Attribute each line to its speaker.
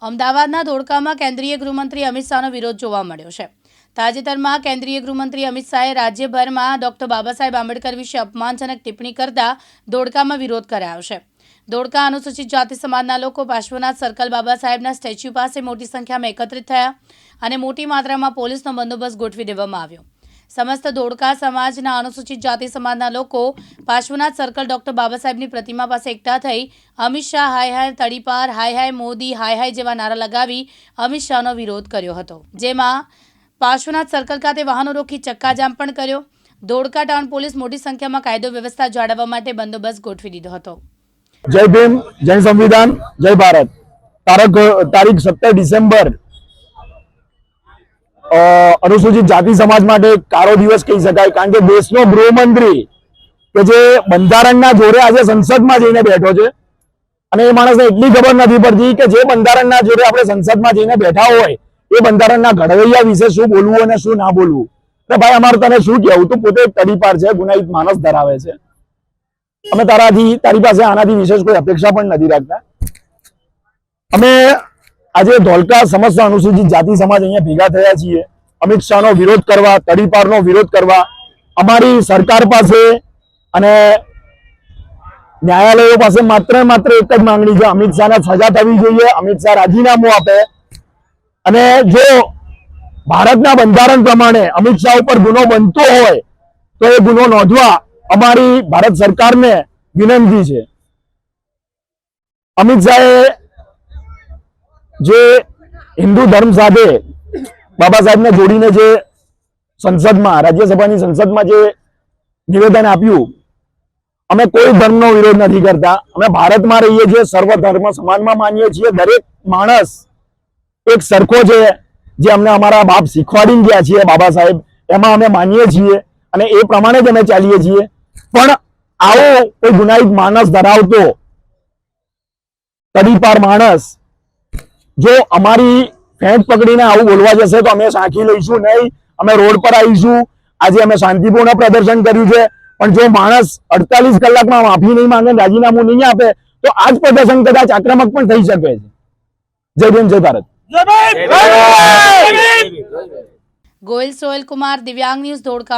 Speaker 1: અમદાવાદના ધોળકામાં કેન્દ્રીય ગૃહમંત્રી અમિત શાહનો વિરોધ જોવા મળ્યો છે। તાજેતરમાં કેન્દ્રીય ગૃહમંત્રી અમિત શાહે રાજ્યભરમાં ડોક્ટર બાબા સાહેબ આંબેડકર વિશે અપમાનજનક ટિપ્પણી કરતા ધોળકામાં વિરોધ કરાયો છે। ધોળકા અનુસૂચિત જાતિ સમાજના લોકો પાર્શ્વનાથ સર્કલ બાબા સાહેબના સ્ટેચ્યુ પાસે મોટી સંખ્યામાં એકત્રિત થયા અને મોટી માત્રામાં પોલીસનો બંદોબસ્ત ગોઠવી દેવામાં આવ્યો। समस्त धोड़का समाजना अनुसूचित जाति समाजना लोको पार्श्वनाथ सर्कल डॉक्टर बाबा साहेबनी प्रतिमा पास एकठा थई अमित शाह हाय हाय तड़ीपार हाय हाय मोदी हाय हाय जेवा नारा लगावी अमित शाहनो विरोध कर्यो हतो। जेमां पार्श्वनाथ सर्कल खाते वाहनों रोकी चक्काजाम पण कर्यो। धोड़का टाउन पोलीस मोटी संख्या में कायदो व्यवस्था जाळववा माटे बंदोबस्त गोठवी दीधो हतो।
Speaker 2: जय भीम, जय संविधान, जय भारत। तारीख 17 डिसेम्बर अनुसूचित जाति समाज माटे काळो दिवस कही शकाय, कारण के देशनो गृहमंत्री के जे बंधारणना जोरे आज संसदमां जईने बैठो छे अने ए माणसने એટલી ખબર નથી પડતી કે જે બંધારણના જોરે આપણે સંસદમાં જઈને બેઠા હોય એ બંધારણના ઘડવૈયા વિશે શું બોલવું અને શું ના બોલવું। એટલે ભાઈ અમારે તને શું કહેવું, તું પોતે તડીપાર છે, ગુનાહિત માણસ ધરાવે છે, અમે તારી પાસે આનાથી વિશેષ કોઈ અપેક્ષા પણ નથી રાખતા। અમે આજે ધોળકા સમસ્ત અનુસૂચિત જાતિ સમાજ અહીંયા ભેગા થયા છીએ અમિત શાહનો વિરોધ કરવા, તડીપારનો વિરોધ કરવા, અમારી સરકાર પાસે અને ન્યાયાલયો પાસે માત્ર એક જ માંગણી છે, અમિત શાહને સજા થવી જોઈએ, અમિત શાહ રાજીનામું આપે અને જો ભારતના બંધારણ પ્રમાણે અમિત શાહ ઉપર ગુનો બનતો હોય તો એ ગુનો નોંધવા અમારી ભારત સરકારને વિનંતી છે। અમિત શાહે જે हिंदू धर्म साथे बाबा साहेब ने जोड़ीने जे संसद में राज्यसभा संसद में जे निवेदन आप्યું, अमे कोई धर्म नो विरोध नहीं करता। अमे भारत में रहीए छीए, सर्वधर्म समाज में मानीए छीए, दरेक माणस एक सरखो छे। जे अमने अमारा बाप शीखवाडीने गया छे बाबा साहेब एमां अमे मानीए छीए अने ए प्रमाणे ज अमे चालीए छीए। पण आवो कोई गुनाहित माणस धरावतो तड़ीपार माणस जो अमारी फेंट पकड़ीने आवुं बोलवा जशे तो अमे साखी लईशुं नहीं, अमे रोड पर आवीशुं। आज अमे शांतिपूर्ण प्रदर्शन कर्युं छे, पण जो माणस 48 कलाकमां माफी नहीं मांगे, राजीनामું नहीं आपे तो आज प्रदर्शन कदाच आक्रामक पण थई शके छे। जय भीम, जय भारत।
Speaker 1: गोयल सोहेल कुमार, दिव्यांग न्यूज, धोड़का।